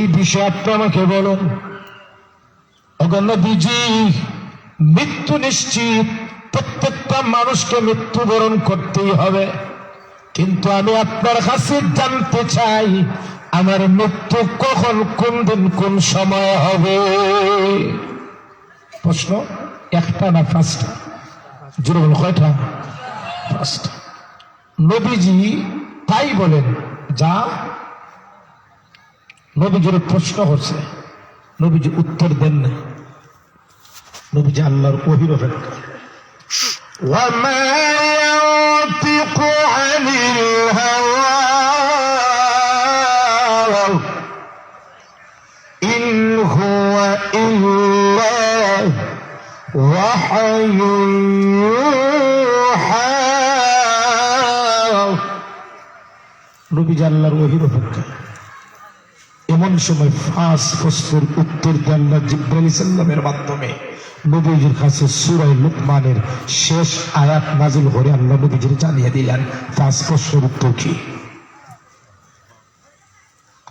এই বিষয়ে আপনি আমাকে বলুন। নবীজি, মৃত্যু নিশ্চিত, প্রত্যেকটা মানুষকে মৃত্যুবরণ করতেই হবে, কিন্তু আমি আপনার কাছে জানতে চাই আমার মৃত্যু কখন, কোন দিন, কোন সময় হবে? প্রশ্ন একটা না পাঁচটা? জোরে বলো, কয়টা? পাঁচটা। নবীজি তাই বলেন, যা নবীজির প্রশ্ন করছে, নবীজি উত্তর দেন না। নবীজি আল্লাহর ওহীর অপেক্ষা। ওয়ামা ইয়ানতিকু আনিল হাওয়া ইন হুয়া ইল্লা ওয়াহয়ুন ইউহা। নবীজি আল্লাহর ওহীর অপেক্ষা। এমন সময় ফাঁস প্রশ্নের উত্তর দিয়ে আল্লাহ জিবরাইল আলাইহিস সালামের মাধ্যমে নবীজির কাছে সূরা লুকমানের শেষ আয়াত নাযিল করে আল্লাহ নবীজির জানিয়ে দিলেন ফাঁস প্রশ্নের উত্তর কি।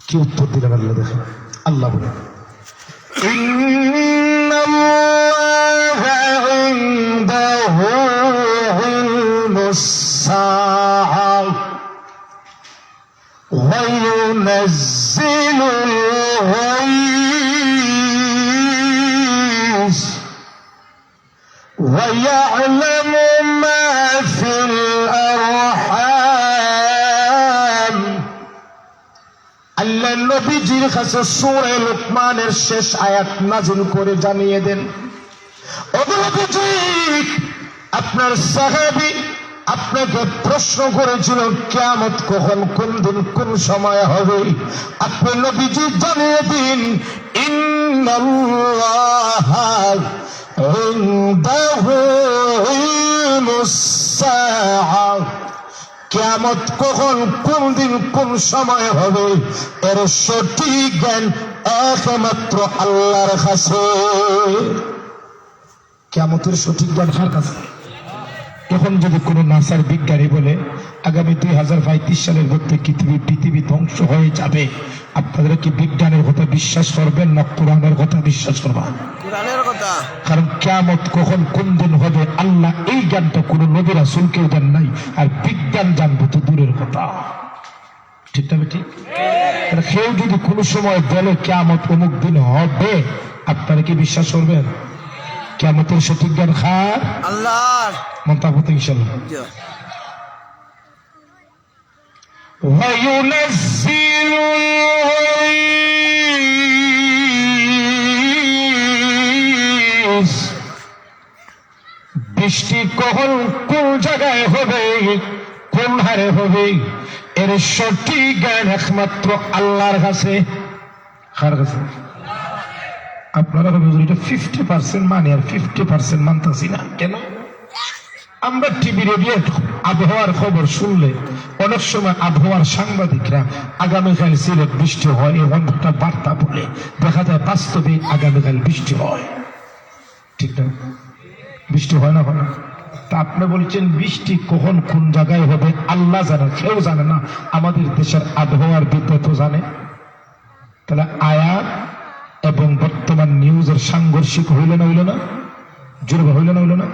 কি উত্তর দিলেন আল্লাহ? দেখেন, আল্লাহ বলেন, ইন্নাল্লাহা ইনদাহু ইলমুস সাআ ওয়া ইউনাজ্জিলুল গায়স ওয়া ইয়া'লামু মা ফিল আরহাম। আল্লাহ নবীজির কাছে সূরা লুকমানের শেষ আয়াত নাযিল করে জানিয়ে দেন, ও নবীজি, আপনার সাহাবী আপনাকে প্রশ্ন করেছিল কিয়ামত কখন, কোন দিন, কোন সময় হবে। আপনি নবীজি জানিয়ে দিন, ইন্নাল্লাহা ইনদাহু ইলমুস সাআ, কিয়ামত কখন, কোন দিন, কোন সময় হবে এর সঠিক জ্ঞান একমাত্র আল্লাহর কাছে। কিয়ামতের সঠিক জ্ঞান কার কাছে? এখন যদি কোন নাসার বিজ্ঞানী বলে আগামী 2035 সালের মধ্যে পৃথিবী ধ্বংস হয়ে যাবে, আপনারা কি বিজ্ঞানের কথা বিশ্বাস করবেন না কোরআনের কথা বিশ্বাস করবেন? কোরআনের কথা। কারণ কিয়ামত কখন, কোন দিন হবে আল্লাহ এই জ্ঞানটা কোন নবী রাসূলকেও দেন নাই, আর বিজ্ঞান জানবো তো দূরের কথা। ঠিক না? ঠিক। কেউ যদি কোনো সময় বলে কিয়ামত অমুক দিন হবে, আপনারা কি বিশ্বাস করবেন? কিয়ামতের সঠিক জ্ঞান কার? আল্লাহর। মন্তব্য ইনশাআল্লাহ। ওয়া ইউনাজ্জিলুল গায়স, বৃষ্টি কখন, কোন জায়গায় হবে, কোন হারে হবে এর সঠিক জ্ঞান একমাত্র আল্লাহর কাছে। কার কাছে? আপনারা এটা 50% মানে আর 50% মানতেছি না। কেন? আমরা টিভি রেডিও আবহাওয়ার খবর শুনলে অনেক সময় আবহাওয়ার সাংবাদিকরা আগামীকাল সিলেট বৃষ্টি হয় এমন একটা বার্তা বলে, দেখা যায় বাস্তবে আগামীকাল বৃষ্টি হয়। ঠিক না? বৃষ্টি হয় না? হয় না? তা আপনি বলছেন বৃষ্টি কখন, কোন জায়গায় হবে আল্লাহ জানে, কেউ জানে না, আমাদের দেশের আবহাওয়ার বিদ্যা তো জানে। তাহলে আয়াত এবং বর্তমান নিউজের সাংঘর্ষিক হইল না? হইল না? জোরে হইল না? হইল না?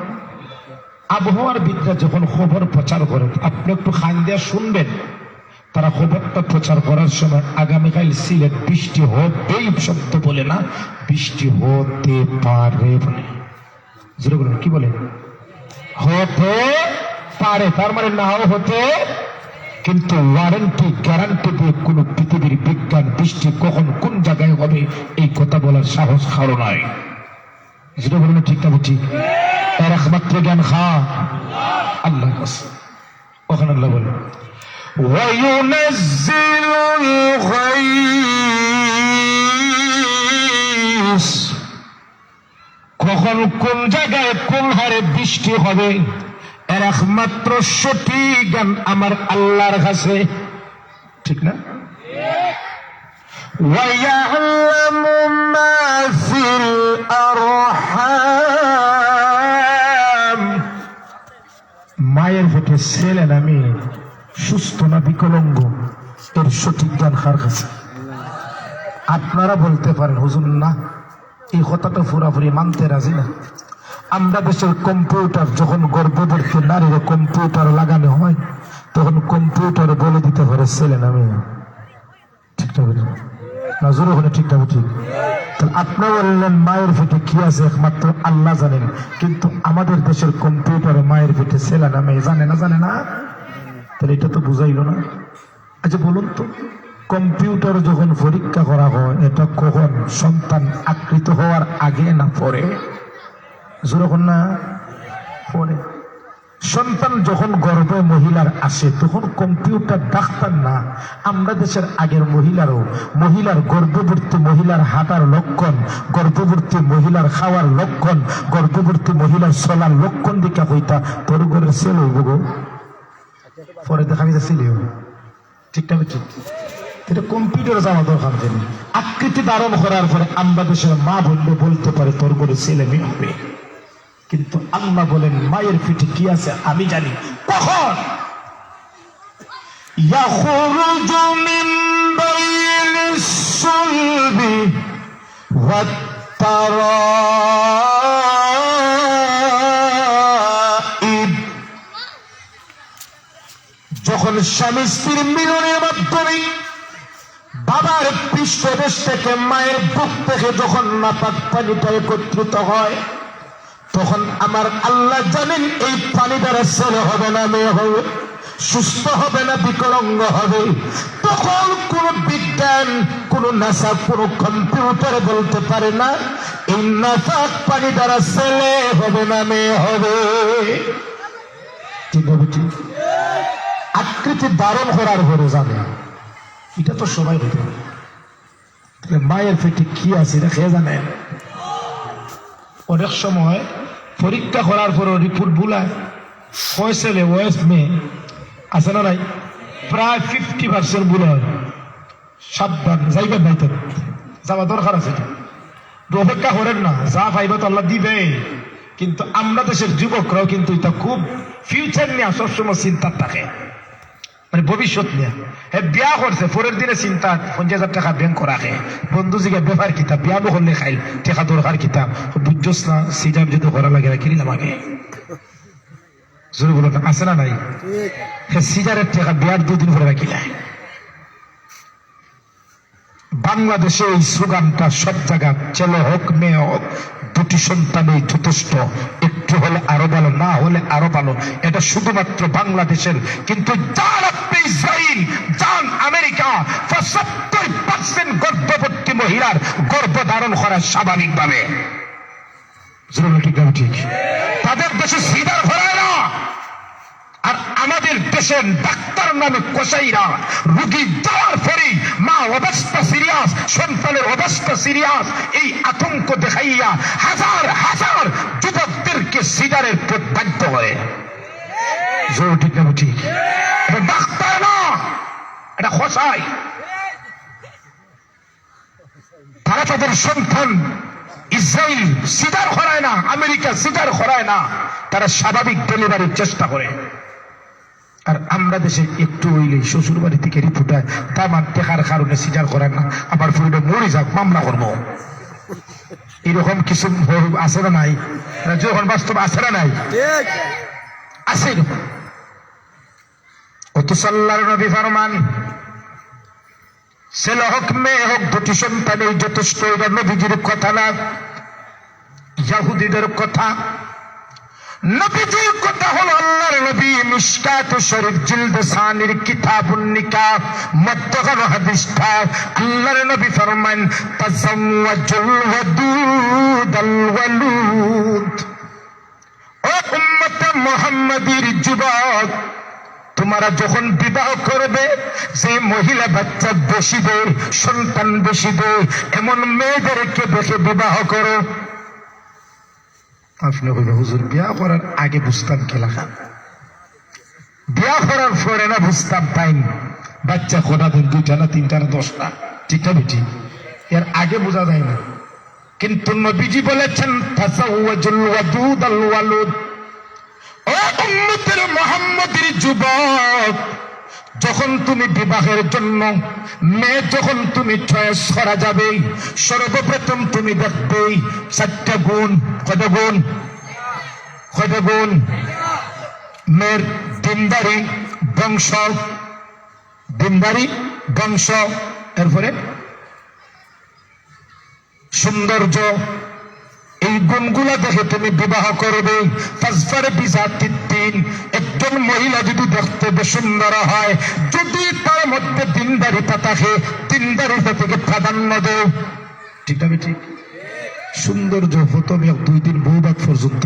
আবহাওয়ার বিদ্যা যখন খবর প্রচার করে, আপনি একটু খান দিয়া শুনবেন, তারা খবরটা প্রচার করার সময় আগামীকাল সিলেট বৃষ্টি হতেই শব্দ বলে না, বৃষ্টি হতে পারে বলে। জোরে বলেন, কি বলে? হতে পারে, তার মানে নাও হতে, কিন্তু ওয়ারেন্টি, গ্যারান্টি দিয়ে কোন পৃথিবীর বিজ্ঞান বৃষ্টি কখন, কোন জায়গায় হবে এই কথা বলার সাহস কারো নাই। যেটা বলেন ঠিক না? ঠিক। এর একমাত্র জ্ঞান আল্লাহ। ওখানে আল্লাহ বলে ওয়া ইউনাজ্জিলুল গায়স, কখন, কোন জায়গায়, কোন হারে বৃষ্টি হবে এর একমাত্র সঠিক জ্ঞান আমার আল্লাহর কাছে। ঠিক না? ওয়া ইয়া'লামু মা ফিল আরহাম, মায়ের পেটে ছেলে না মেয়ে, সুস্থ না বিকলাঙ্গ, এর সঠিক জ্ঞান কার কাছে? আপনারা বলতে পারেন হুজুর না, এই কথাটা পুরাপুরি মানতে রাজি না। আমরা দেশের কম্পিউটার যখন গর্ভবতী নারীর কম্পিউটার লাগানো হয় তখন কম্পিউটার বলে দিতে পারে ছেলে না মেয়ে। ঠিকঠাক নজর ওখানে ঠিকঠাক ঠিক। তাহলে আপনারা বললেন মায়ের পেটে কি আছে একমাত্র আল্লাহ জানেন, কিন্তু আমাদের দেশের কম্পিউটারে মায়ের পেটে ছেলে না মেয়ে জানে না। তাহলে এটা তো বুঝাইল না। আচ্ছা বলুন তো, কম্পিউটার যখন পরীক্ষা করা হয় এটা কখন, সন্তান আকৃত হওয়ার আগে না পরে? যখন না পরে। সন্তান যখন গর্ভে মহিলার আসে তখন কম্পিউটার ডাক্তার না, আমরা দেশের আগের মহিলার গর্ভবর্তী মহিলার হাঁটার লক্ষণ, গর্ভবর্তী মহিলার খাওয়ার লক্ষণ, গর্ভবর্তী মহিলার চলার লক্ষণ দিকা হইতা তোর ঘরের ছেলে হইব গো, পরে দেখা গেছে ছেলে হইব। ঠিকটা ঠিক। এটা কম্পিউটারে যাওয়া দরকার নেই। আকৃতি ধারণ করার পরে আমরা দেশের মা বলতে পারে তোর ঘরে ছেলে মেয়ে হবে, কিন্তু আল্লাহ বলেন মায়ের পিঠে কি আছে আমি জানি। কখন? ইয়াখরুজু মিন বাইনিস সুলবি ওয়াত তারাইব, যখন স্বামী স্ত্রীর মিলনের মাধ্যমে বাবার পৃষ্ঠদেশ থেকে মায়ের বুক থেকে যখন নাপাক পানিটা একত্রিত হয় তখন আমার আল্লাহ জানেন এই পানি দ্বারা ছেলে হবে না মেয়ে হবে, সুস্থ হবে না বিকলাঙ্গ হবে। তখন কোন বিজ্ঞান, কোন নাসা, কোন কম্পিউটার বলতে পারে না এই নাপাক পানি দ্বারা ছেলে হবে না মেয়ে হবে। ঠিক হবে ঠিক। আকৃতি ধারণ করার পরে জানে, এটা তো সবাই হইতে পারে। মায়ের পেটে কি আছে এটা খেয়ে জানেন? অনেক সময় পরীক্ষা করার পর রিপোর্ট ভুলায়, হয় ছেলে ওয়েস্ট মেয়ে আছে না নাই, প্রায় 50% ভুল হয়। সাবধান, যাইবেন নাই তো, যাওয়া দরকার আছে। অপেক্ষা করেন না, যা পাইবা তো আল্লাহ দিবে। কিন্তু আমরা দেশের যুবকরাও কিন্তু এটা খুব ফিউচার নিয়ে সবসময় চিন্তা থাকে, মানে ভবিষ্যৎ নিয়ে। হ্যাঁ, বিয়া করছে পরের দিনে চিন্তা 50,000 টাকা ব্যাংক রাখে, বন্ধু জিগা ব্যাপার কিতাব, বিয়া করলে খাইল টেকা দরকার কিতাব, বুঝছস না সিজাব যদি করা লাগে না কিনিলাম আগে। জোরে বলো আছে না নাই? সিজারের টাকা বিয়ার 2 দিন পরে রাখি নাই। বাংলাদেশে এই স্লোগানটা সব জায়গা, ছেলে হোক মেয়ে হোক, 2টি সন্তানই যথেষ্ট, একটু হলে আরো ভালো, না হলে আরো ভালো। এটা শুধুমাত্র বাংলাদেশের। কিন্তু যান আপনি ইসরায়েল, যান আমেরিকা, 75% গর্ভবতী মহিলার গর্ভধারণ করা স্বাভাবিকভাবে। ঠিক, তাদের দেশে সিজার করায় না। আর আমাদের দেশের ডাক্তার নামে কসাইরা রোগী যাওয়ার পরেই মা অবস্থা সিরিয়াস, সন্তানের অবস্থা সিরিয়াস, এই আতঙ্ক দেখাইয়া হাজার হাজার যুবকদেরকে সিজারের পথ বাধ্য করে। ঠিক না ঠিক? এটা ডাক্তার না, এটা কসাই। তারা তাদের সন্তান ইসরায়েল সিজার করায় না, আমেরিকা সিজার করায় না, তারা স্বাভাবিক ডেলিভারির চেষ্টা করে। আর আমরা দেশে একটু হইলেই শ্বশুর বাড়ি থেকে রিপোর্ট হয় দামান টেকার কারণে সিজার করেন না, আবার ফুলটা মরে যাক মামলা করবো। এরকম কিছু আছে না নাই? যখন বাস্তব আছে না নাই? আছে এরকম। অথচ আল্লাহর নবী ফরমান ছেলে হোক মেয়ে হোক 2টি সন্তানের যথেষ্ট। এটা নবীজির কথা না, ইহুদীদের কথা। নবীজির কথা হলো আল্লাহর নবী মিশকাত শরীফ জিলদ সানির কিতাবুন নিকাহ মধ্যখান হাদিসটা আল্লাহর নবী ফরমান তাযাওয়াজুল ওয়াদুদাল ওয়ালুদ। ও উম্মত মুহাম্মাদির যুবক, তোমরা যখন বিবাহ করবে, যে মহিলা বাচ্চা বেশি দেয়, সন্তান বেশি দেয়, এমন মেয়েদেরকে দেখে বিবাহ করো। আপনি বলবেন হুজুর বিয়া করার আগে বুঝতাম খেলা খান, বিয়া করার পরে না বুঝতাম টাইম বাচ্চা কটা দিন, 2টা না 3টা না 10টা, ঠিক না বেটি? এর আগে বোঝা যায় না। কিন্তু নবীজি বলেছেন তাযাওয়াজুল ওয়াদুদাল ওয়ালুদ। ও উম্মতের মুহাম্মাদের যুবক, যখন তুমি বিবাহের জন্য মেয়ে যখন তুমি চয়েস করা যাবে, সর্বপ্রথম তুমি দেখবে 4টা গুণ। কয়টা গুণ? কয়টা গুণ? মেয়ের দিনদারি, বংশ, দিনদারি, বংশ, এরপরে সৌন্দর্য, এই গুণগুলা দেখে তুমি বিবাহ করবে। ফাজফার বিজাতিদ্দিন, একজন মহিলা যদি দেখতে বেশ সুন্দর হয়, যদি তার মধ্যে দিনদারিতা থাকে, দিনদারিতা থেকে প্রাধান্য দেও। ঠিক না ঠিক? সৌন্দর্য প্রথমে 2 দিন বউ বাদ পর্যন্ত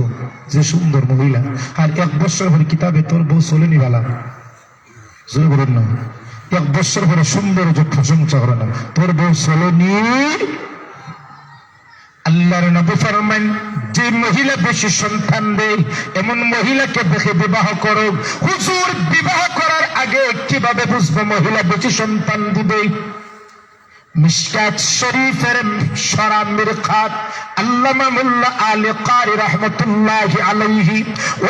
যে সুন্দর মহিলা, আর 1 বছর পরে কিতাবে তোর বউ চলেনি বালা, জোরে বলেন না। 1 বছর পরে সৌন্দর্য প্রশংসা করে না, তোর বউ চলেনি। আল্লাহর নবী ফরমান, যে মহিলা বেশি সন্তান দেয় এমন মহিলাকে দেখে বিবাহ করো। হুজুর, বিবাহ করার আগে কিভাবে বুঝবো মহিলা বেশি সন্তান দিবে? মিশকাত শরীফের সরা মিরকাত, আল্লামা মোল্লা আলী কারি রাহমাতুল্লাহি আলাইহি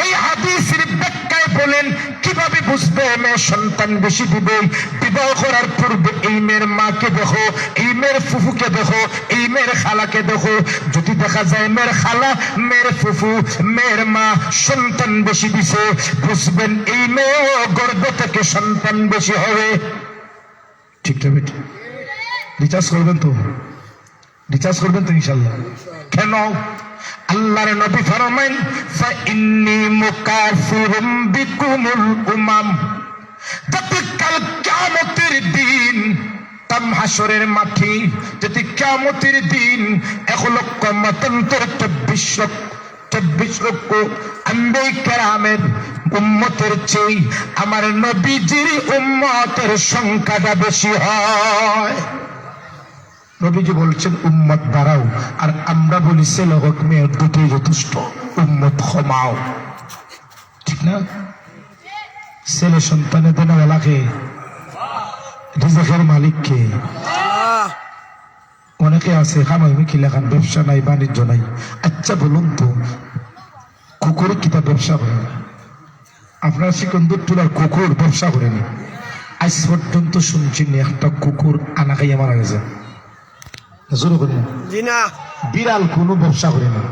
ওই হাদিসের ব্যাখ্যায় বলেন কিভাবে বুঝবে মেয়ে সন্তান বেশি দিবে। বিবাহ করার পূর্বে এই মেয়ের মাকে দেখো, এই মেয়ের ফুফুকে দেখো, এই মেয়ের খালাকে দেখো। যদি দেখা যায় মেয়ের খালা, মেয়ের ফুফু, মেয়ের মা সন্তান বেশি দিছে, বুঝবেন এই মেয়েও গর্ভ থেকে সন্তান বেশি হবে। ঠিক না বেটি? রিচার্জ করবেন তো? রিচার্জ করবেন তো ইনশাআল্লাহ। কেন? আল্লাহর নবী ফরমান, ফাইন্নী মুকাফিরুম বিকুমুল উমাম, যত কাল কিয়ামতের দিন, তাম হাসরের মাঠে যদি কিয়ামতের দিন 1 লক্ষ মতান্তর 24 লক্ষ আম্বিয়া কেরামের উম্মতের চেয়ে আমার নবীজির উম্মতের সংখ্যাটা বেশি হয়। নবীজি বলছেন উম্মত বাড়াও, আর আমরা বলি ছেলে হোক মেয়ে দুটোই যথেষ্ট, উম্মত কমাও। ঠিক না? ছেলে সন্তানের দেনওয়ালাকে, রিজিকের মালিককে। অনেকে আছে খামাইমি কি লেখান, ব্যবসা নাই, বাণিজ্য নাই। আচ্ছা বলুন তো, কুকুর কিতা ব্যবসা করে না? আপনার সিকন্দর টুলার কুকুর ব্যবসা করেনি? আজ পর্যন্ত শুনছি একটা কুকুর আনা খাইয়া মারা গেছে। বিড়াল কোনো ব্যবসা করে না।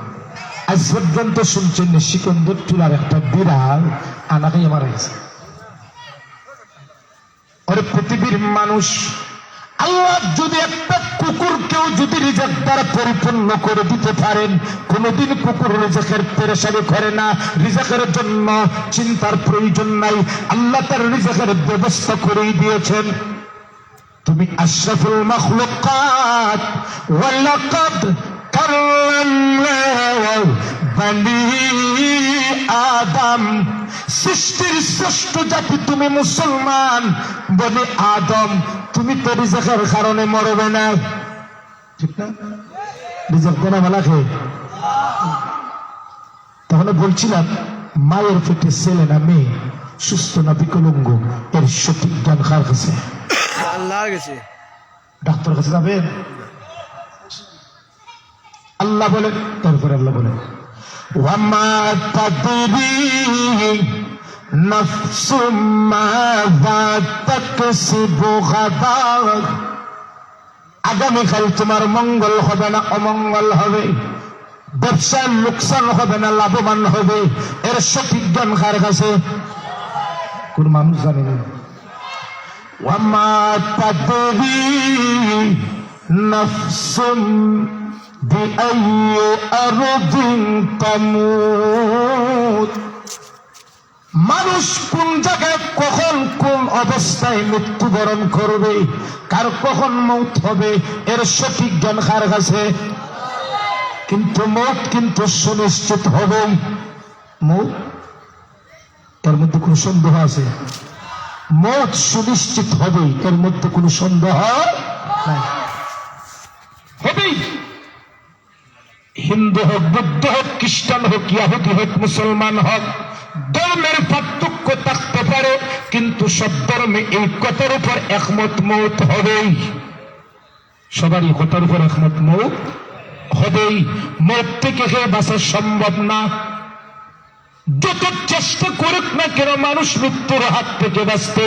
আজ পর্যন্ত শুনছেন সিকন্দর টুলার একটা বিড়াল আনা খাইয়া মারা গেছে। ওরে পৃথিবীর মানুষ, আল্লাহ যদি একটা কুকুরকেও যদি রিজিক দ্বারা পরিপূর্ণ করে দিতে পারেন, কোনদিন কুকুর রিজিকের পেরেশানি করে না, রিজিকের জন্য চিন্তার প্রয়োজন নাই। আল্লাহ তার রিজিকের ব্যবস্থা করেই দিয়েছেন। তুমি আশরাফুল মাখলুকাত, ওয়ালাকাদ কাররামনা বানি আদম, সৃষ্টির শ্রেষ্ঠ জাতি তুমি মুসলমান বনি আদম, তুমি তো রিজিকের কারণে মরবে না। ঠিক না? রিজিক দেনা মালা খেয়ে। তাহলে বলছিলাম, মায়ের পেটে ছেলে না মেয়ে, সুস্থ না বিকলাঙ্গ, এর সঠিক জ্ঞান কার কাছে? আল্লাহর কাছে। ডাক্তার কাছে যাবেন? আল্লাহ বলেন, তারপরে আল্লাহ বলেন, ওয়ামা তাদরি নাফসুম মাযা তাকসিবু গাদা, আগামীকাল তোমার মঙ্গল হবে না অমঙ্গল হবে, ব্যবসার লোকসান হবে না লাভবান হবে, এর সঠিক জ্ঞান কার কাছে? কোন মানুষ জানে না। ওয়ামা তাদরি নাফসুম বিআইয়ি আরদিন তামুত, মানুষ কোন জায়গায় কখন কোন অবস্থায় মৃত্যুবরণ করবে, কার কখন মৌত হবে, এর সঠিক জ্ঞান কার কাছে? কিন্তু মৌত কিন্তু সুনিশ্চিত হবে। মৌত, এর মধ্যে কোন সন্দেহ আছে? মৌত সুনিশ্চিত হবে, এর মধ্যে কোন সন্দেহ নাই। হবেই। হিন্দু হোক, বৌদ্ধ হোক, খ্রিস্টান হোক, ইহুদি হোক, মুসলমান হোক, ধর্মের পার্থক্য থাকতে পারে, কিন্তু সব ধর্মে এই কথার উপর একমত মৌত হবেই। সবারই কথার উপর একমত মৌত হবেই। মৌত থেকে বাঁচা সম্ভব না। যত চেষ্টা করুক না কেন মানুষ মৃত্যুর হাত থেকে বাঁচতে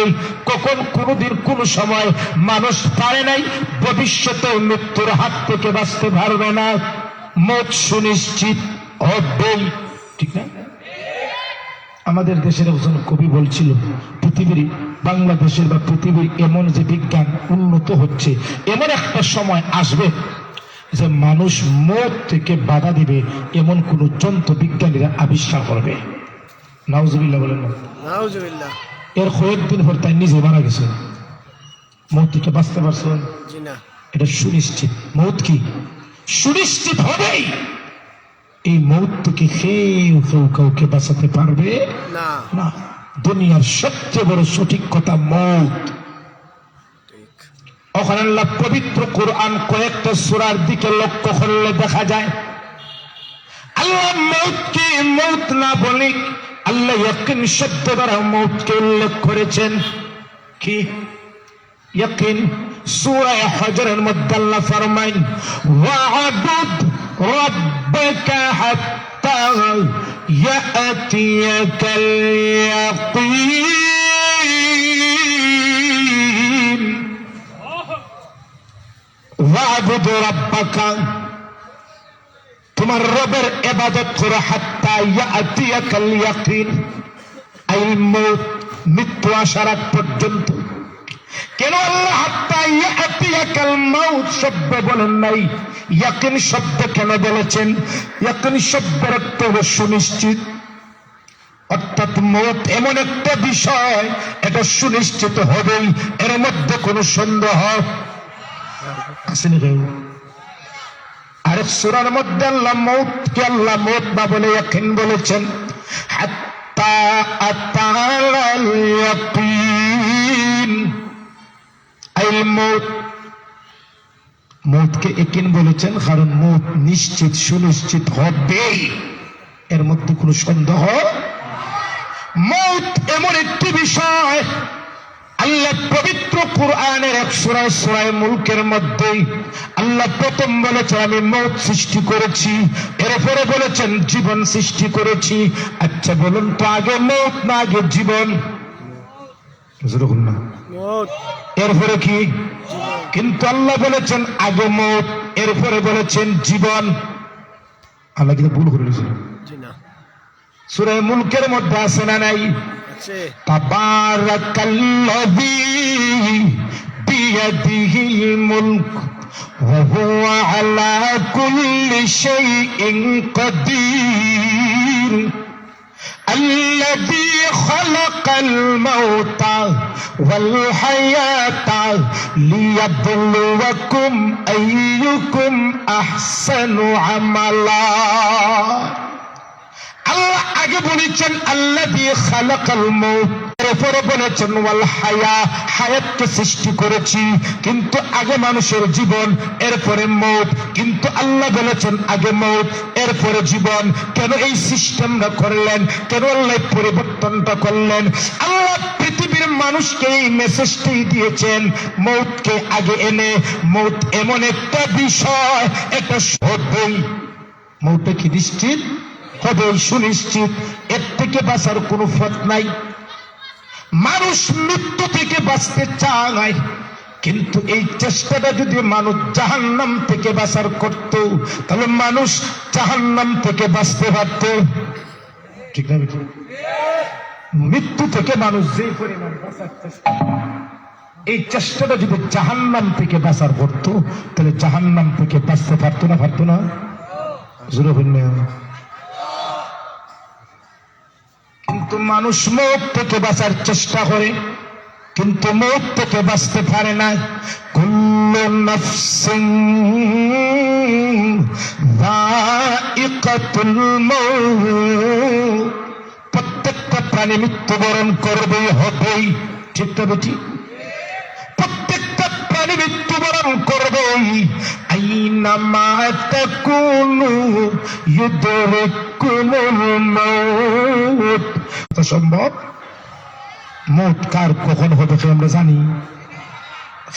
কোনদিন কোন সময় মানুষ পারে নাই, ভবিষ্যতেও মৃত্যুর হাত থেকে বাঁচতে পারবে না। মত সুনিশ্চিত হবেই, ঠিক না? আমাদের দেশের একজন কবি বলছিল, পৃথিবীর বাংলাদেশের বা পৃথিবীর এমন যে বিজ্ঞান উন্নত হচ্ছে, এমন একটা সময় আসবে যে মানুষ মত থেকে বাধা দিবে এমন কোন যন্ত্র বিজ্ঞানীরা আবিষ্কার করবে। নাউজুবিল্লাহ বলেন না? নাউজুবিল্লাহ। এর কয়েকদিন পর তাই নিজে মারা গেছে। মত থেকে বাঁচতে পারছেন? জি না। এটা সুনিশ্চিত। মত কি সুনিশ্চিত হবেই। এই মৌত থেকে কেউ কাউকে বাঁচাতে পারবে না। না। দুনিয়ার সবচেয়ে বড় সঠিক কথা মৌত। ওখানে আল্লাহ পবিত্র কোরআন কয়েকটা সূরার দিকে লক্ষ্য করলে দেখা যায় আল্লাহ মৌতকে মৌত না বলে আল্লাহ ইয়াকিন শব্দ দ্বারা মৌতকে উল্লেখ করেছেন। কি ইয়াকিন? সূরা হজরের মধ্যে আল্লাহ ফরমায় ওয়া'বুদ রাব্বাকা হাত্তা ইয়াতিয়াকাল ইয়াকিন। ওয়া'বুদ রাব্বাকা, তোমার রবের ইবাদত করো, হাত্তা ইয়াতিয়াকাল ইয়াকিন, আই মউত, মৃত্যু আসার আগ পর্যন্ত। কেন আল্লাহ হাত্তা ইয়াতিয়াকাল মাউত শব্দ বলেন নাই? ইয়াকিন শব্দ কেন বলেছেন? ইয়াকিন শব্দের অর্থ হলো সুনিশ্চিত, অর্থাৎ মউত এমন একটা বিষয়, এটা সুনিশ্চিত হবেই, এর মধ্যে কোনো সন্দেহ আসেনি। আরেক সূরার মধ্যে আল্লাহ মউতকে আল্লাহ মউত না বলে ইয়াকিন বলেছেন, হাত্তা আতাল ইয়াকিন, আইল মউত। মউতকে ইয়াকিন বলেছেন কারণ মউত নিশ্চিত, সুনিশ্চিত হবেই, এর মধ্যে কোনো সন্দেহ। মউত এমন একটি বিষয়, আল্লাহ পবিত্র কোরআনের এক সূরা সূরা মুলকের মধ্যে আল্লাহ প্রথম বলেছেন আমি মউত সৃষ্টি করেছি, এরপরে বলেছেন জীবন সৃষ্টি করেছি। আচ্ছা বলুন তো আগে মউত না আগে জীবন? এরপরে কি? কিন্তু আল্লাহ বলেছেন আগে মউত, এরপরে বলেছেন জীবন। আল্লাহ কিন্তু ভুল করে দিয়েছিল। সূরা মুলকের মধ্যে আছে না নাই? তাবারাকাল্লাযী বিয়াদিহিল মুলক ওয়া হুয়া আলা কুল্লি শাইইন কাদির الذي خلق الموت والحياة ليبلوكم أيكم أحسن عملا। আল্লাহ আগে বলেছেন আল্লাযী খালাকাল মাউত, এরপরে বলেছেন ওয়াল হায়া, হায়াতকে সৃষ্টি করেছি। কিন্তু আগে মানুষের জীবন, এরপরে মউত। কিন্তু আল্লাহ বলেছেন আগে মউত এরপরে জীবন। কেন এই সিস্টেমটা করলেন? কেন আল্লাহ পরিবর্তনটা করলেন? আল্লাহ পৃথিবীর মানুষকে এই মেসেজটাই দিয়েছেন মউতকে আগে এনে। মউত এমন একটা বিষয়, এটা হবেই। মউতটা কি নিশ্চিত হবে, সুনিশ্চিত, এর থেকে বাঁচার কোনো পথ নাই। মানুষ মৃত্যু থেকে বাঁচতে চায়, কিন্তু এই চেষ্টাটা যদি মানুষ জাহান্নাম থেকে বাঁচার করত, তাহলে মানুষ জাহান্নাম থেকে বাঁচতে পারত, ঠিক না? মৃত্যু থেকে মানুষ যে পরিমাণ বাঁচার চেষ্টা, এই চেষ্টাটা যদি জাহান্নাম থেকে বাঁচার করত, তাহলে জাহান্নাম থেকে বাঁচতে পারতো না? পারতো না? জোরে বললেন। কিন্তু মানুষ মউত থেকে বাঁচার চেষ্টা করে, কিন্তু মউত থেকে বাঁচতে পারে না। কুল্লু নাফসিন যায়িকাতুল মাউত, প্রত্যেকটা প্রাণী মৃত্যুবরণ করবেই, হবেই, ঠিক তো বেটি? প্রত্যেকটা প্রাণী মৃত্যুবরণ করবেই। আইনামা তাকুনু ইউদরিকুমুল মাউত। তো সম্ভব মউত কার কখন হবে সে আমরা জানি,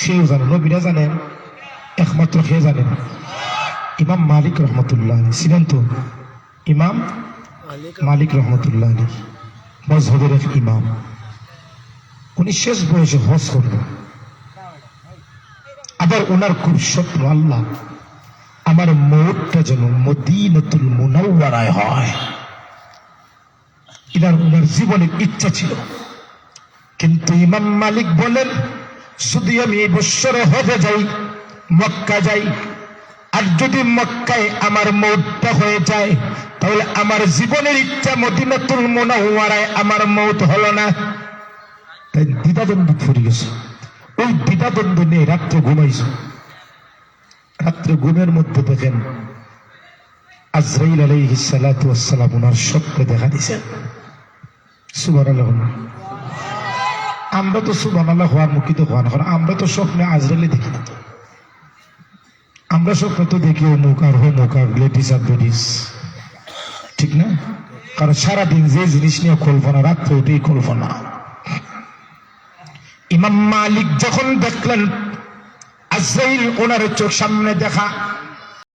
সেও জানে, নবীরা জানেন, একমাত্র সে জানেন। ইমাম মালিক রহমতুল্লাহ ছিলেন তো, ইমাম মালিক রহমতুল্লাহ আলী মজহবের এক ইমাম, উনি শেষ বয়সে হজ করবেন। আবার ওনার খুব স্বপ্ন, আল্লাহ আমার মৌতটা যেন মদিনাতুল মুনাওয়ারায় হয়। ওনার জীবনের ইচ্ছা ছিল। কিন্তু ইমাম মালিক বলেন, যদি আমি এই বৎসরে হজে যাই, মক্কা যাই, আর যদি মক্কায় আমার মৌতটা হয়ে যায়, তাহলে আমার জীবনের ইচ্ছা মদিনাতুল মুনাওয়ারায় আমার মৌত হলো না। তাই দ্বিধাদ্বন্দ্ব ফুরে গেছে। ওই দ্বিধাদ্বন্দ্ব নিয়ে রাত্রে ঘুমাইছে। রাত্রে ঘুমের মধ্যে দেখেন আজরাইল আলাইহিস সালাতু ওয়াস সালাম ওনার স্বপ্নে দেখা দিয়েছেন। সুবহানাল্লাহ। আমরা তো সুবহানাল্লাহ হওয়ার মুখিত হওয়ার, আমরা তো স্বপ্নে আজরাইলে দেখি না। তো আমরা স্বপ্নে তো দেখি অমুক আর হোমুক আর লেডিস আর লেডিস, ঠিক না? কারণ সারাদিন যে জিনিস নিয়ে কল্পনা, রাত্রে ওটাই কল্পনা। ইমাম মালিক যখন দেখলেন আজরাইল ওনার চোখ সামনে দেখা,